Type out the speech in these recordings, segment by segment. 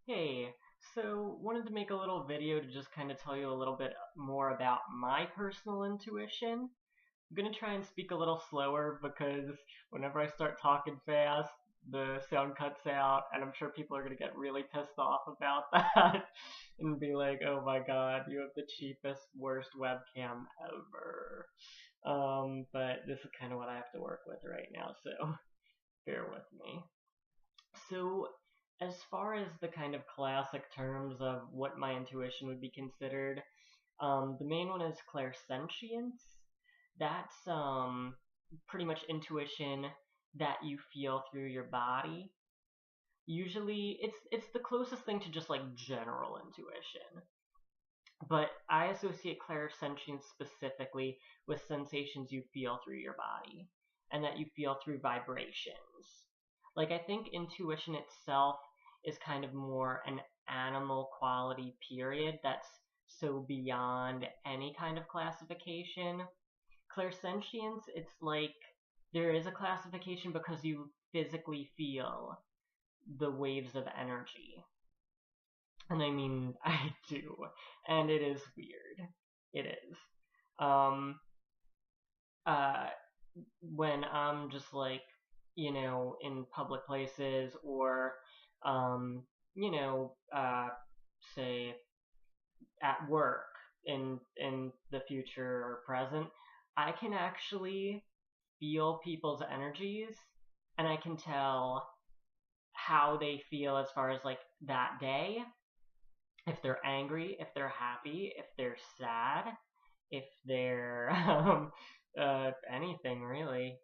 Hey, so wanted to make a little video to just kind of tell you a little bit more about my personal intuition. I'm gonna try and speak a little slower because whenever I start talking fast, the sound cuts out, and I'm sure people are gonna get really pissed off about that and be like, "Oh my God, you have the cheapest, worst webcam ever." But this is kind of what I have to work with right now, so bear with me. So, as far as the kind of classic terms of what my intuition would be considered, the main one is clairsentience. That's pretty much intuition that you feel through your body. Usually, it's the closest thing to just like general intuition. But I associate clairsentience specifically with sensations you feel through your body and that you feel through vibrations. Like, I think intuition itself is kind of more an animal quality period that's so beyond any kind of classification. Clairsentience, it's like there is a classification because you physically feel the waves of energy. And I mean, I do. And it is weird. It is. Um, uh, when I'm just like, in public places or, um, you know, uh, say at work in the future or present, I can actually feel people's energies and I can tell how they feel as far as like that day, if they're angry, if they're happy, if they're sad, if they're anything really,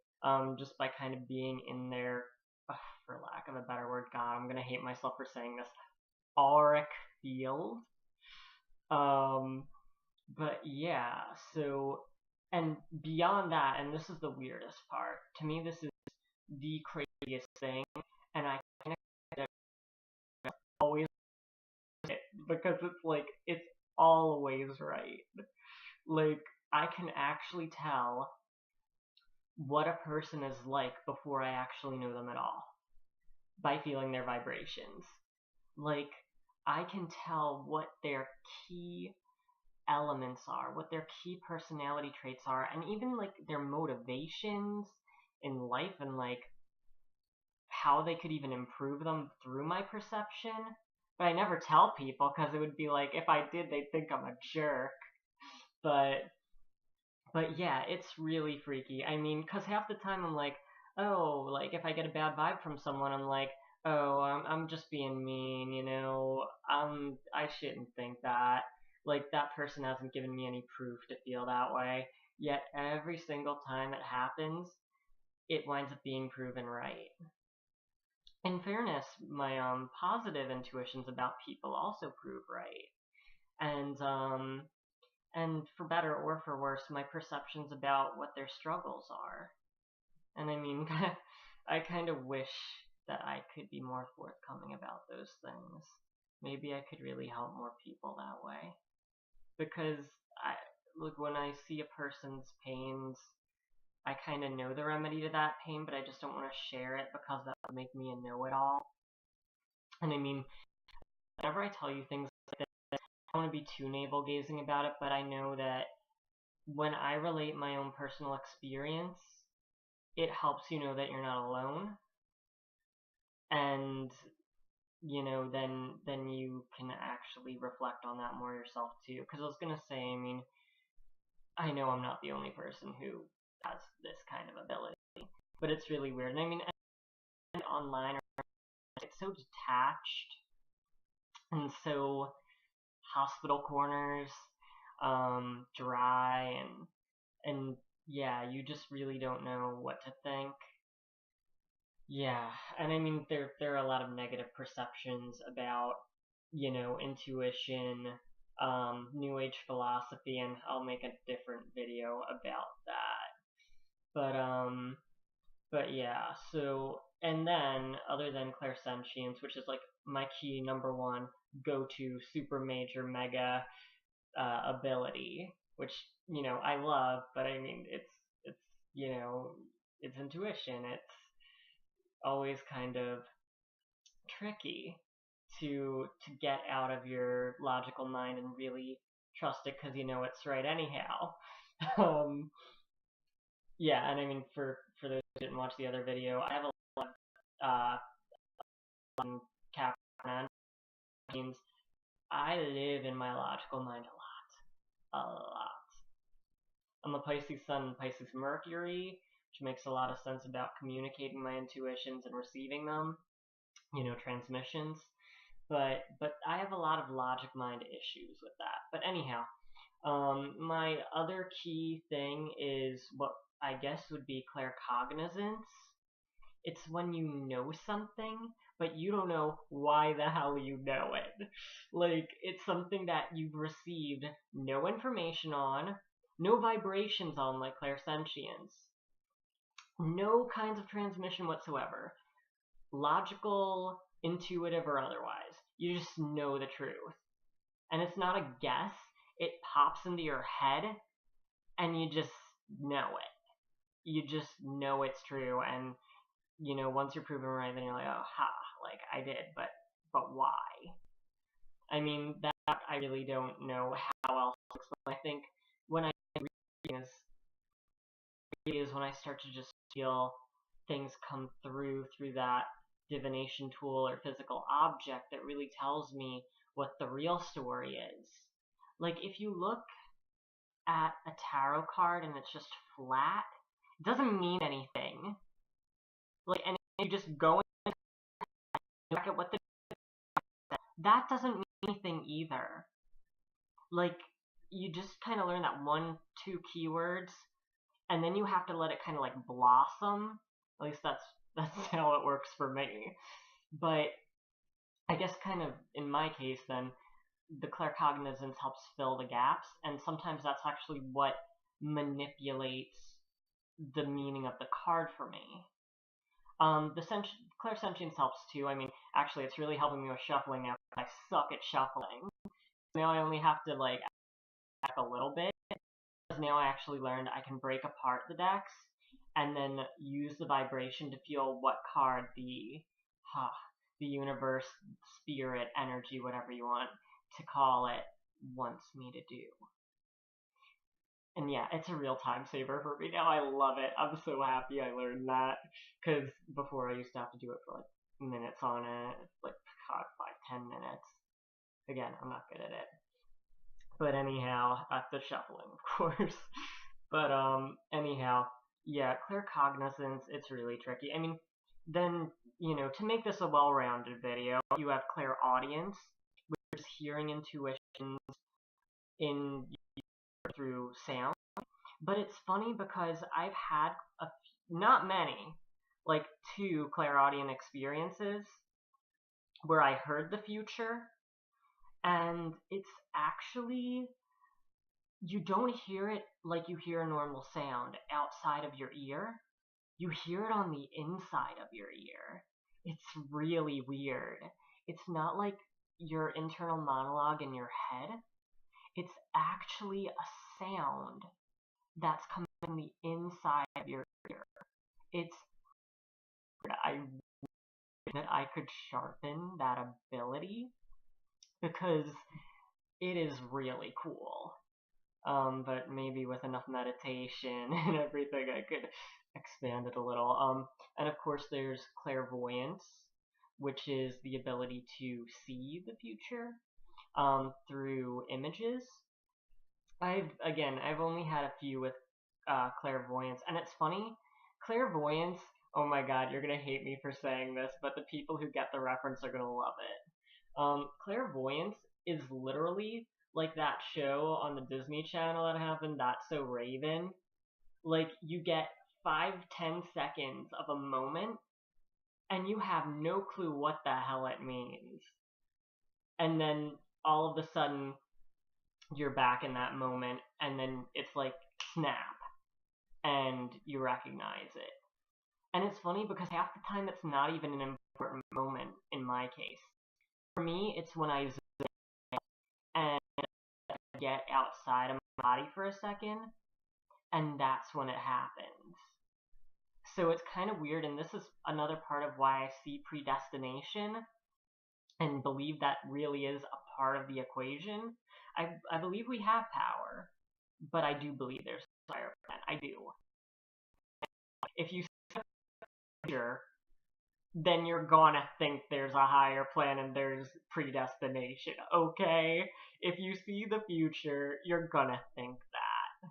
just by kind of being in their, for lack of a better word, God, I'm gonna hate myself for saying this, auric field. Um, but yeah, so and beyond that, and this is the weirdest part. To me, this is the craziest thing, and I kind of always it because it's like it's always right. Like, I can actually tell what a person is like before I actually know them at all by feeling their vibrations. Like, I can tell what their key elements are, what their key personality traits are, and even like their motivations in life and like how they could even improve them through my perception. But I never tell people because it would be like if I did, they'd think I'm a jerk. But But yeah, it's really freaky. I mean, because half the time I'm like, oh, like if I get a bad vibe from someone, I'm like, oh, I'm just being mean, I shouldn't think that. Like that person hasn't given me any proof to feel that way. Yet every single time it happens, it winds up being proven right. In fairness, my positive intuitions about people also prove right. And for better or for worse, my perceptions about what their struggles are. And I mean, I kind of wish that I could be more forthcoming about those things. Maybe I could really help more people that way. Because I look when I see a person's pains, I kind of know the remedy to that pain, but I just don't want to share it because that would make me a know-it-all. And I mean, whenever I tell you things like this, I don't want to be too navel-gazing about it, but I know that when I relate my own personal experience, it helps you know that you're not alone, and then you can actually reflect on that more yourself too. Because I was gonna say, I mean, I know I'm not the only person who has this kind of ability, but it's really weird. And I mean, and online, it's so detached and so hospital corners, dry, and yeah, you just really don't know what to think. Yeah, and I mean there are a lot of negative perceptions about, intuition, new age philosophy, and I'll make a different video about that. But yeah, so and then other than clairsentience, which is like my key number one go to super major mega ability, which I love, but I mean it's you know it's intuition. It's always kind of tricky to get out of your logical mind and really trust it because you know it's right anyhow. um, yeah, and I mean for those who didn't watch the other video, I have a lot of Capricorn means I live in my logical mind a lot. I'm a Pisces Sun, Pisces Mercury, which makes a lot of sense about communicating my intuitions and receiving them, transmissions. But I have a lot of logic mind issues with that. But anyhow, my other key thing is what I guess would be claircognizance. It's when you know something, but you don't know why the hell you know it. Like, it's something that you've received no information on, no vibrations on, like clairsentience, no kinds of transmission whatsoever, logical, intuitive, or otherwise. You just know the truth. And it's not a guess, it pops into your head, and you just know it. You just know it's true, and once you're proven right, then you're like, oh, ha, like, I did, but why? I mean, that I really don't know how else to explain. I think when I read is when I start to just feel things come through that divination tool or physical object that really tells me what the real story is. Like, if you look at a tarot card and it's just flat, it doesn't mean anything. Like, and if you just go and look at what that doesn't mean anything either. Like, you just kind of learn that 1-2 keywords, and then you have to let it kind of like blossom. At least that's how it works for me. But I guess kind of in my case then, the claircognizance helps fill the gaps, and sometimes that's actually what manipulates the meaning of the card for me. The clairsentience helps too. I mean, actually, it's really helping me with shuffling now because I suck at shuffling. Now I only have to, like, act a little bit, because now I actually learned I can break apart the decks and then use the vibration to feel what card the universe, spirit, energy, whatever you want to call it, wants me to do. And yeah, it's a real time saver for me now. I love it. I'm so happy I learned that, because before I used to have to do it for like minutes on it, like 5-10 minutes. Again, I'm not good at it. But anyhow, the shuffling, of course. But anyhow, yeah, claircognizance, it's really tricky. I mean, then, to make this a well-rounded video, you have clairaudience, which is hearing intuitions through sound. But it's funny because I've had not many, like 2 clairaudient experiences where I heard the future, and it's actually, you don't hear it like you hear a normal sound outside of your ear. You hear it on the inside of your ear. It's really weird. It's not like your internal monologue in your head. It's actually a sound that's coming from the inside of your ear. It's, I wish that I could sharpen that ability, because it is really cool. But maybe with enough meditation and everything, I could expand it a little. And of course, there's clairvoyance, which is the ability to see the future through images. I've only had a few with clairvoyance, and it's funny, clairvoyance, oh my god, you're gonna hate me for saying this, but the people who get the reference are gonna love it. Clairvoyance is literally like that show on the Disney Channel that happened, That's So Raven. Like, you get 5-10 seconds of a moment, and you have no clue what the hell it means. And then, all of a sudden, you're back in that moment, and then it's like, snap, and you recognize it. And it's funny because half the time it's not even an important moment in my case. For me, it's when I zoom in and get outside of my body for a second, and that's when it happens. So it's kind of weird, and this is another part of why I see predestination and believe that really is a part of the equation. I believe we have power, but I do believe there's a higher plan. I do. If you future, then you're gonna think there's a higher plan and there's predestination, okay? If you see the future, you're gonna think that.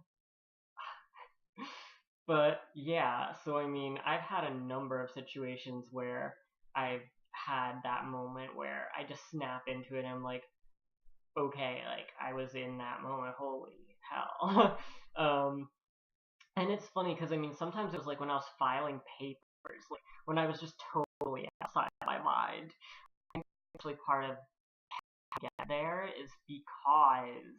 But yeah, so I mean, I've had a number of situations where I've had that moment where I just snap into it and I'm like, okay, like I was in that moment, holy hell. And it's funny because I mean, sometimes it was like when I was filing papers, like when I was just totally outside my mind. Actually, part of get there is because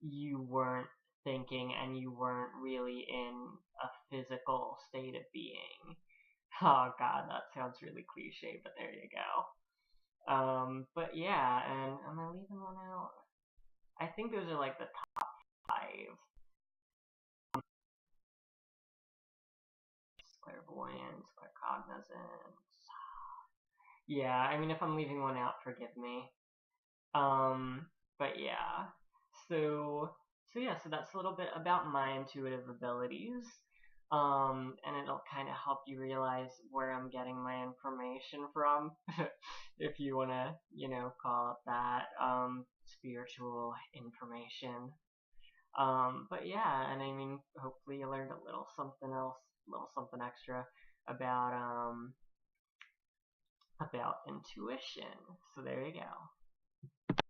you weren't thinking and you weren't really in a physical state of being. Oh god, that sounds really cliche, but there you go. But yeah, and am I leaving one out? I think those are like the top five. Clairvoyance, claircognizance. Yeah, I mean, if I'm leaving one out, forgive me. Um, but yeah. So so that's a little bit about my intuitive abilities. And it'll kind of help you realize where I'm getting my information from, if you wanna, call it that. Spiritual information. But yeah, and I mean, hopefully you learned a little something else, a little something extra about about intuition. So there you go.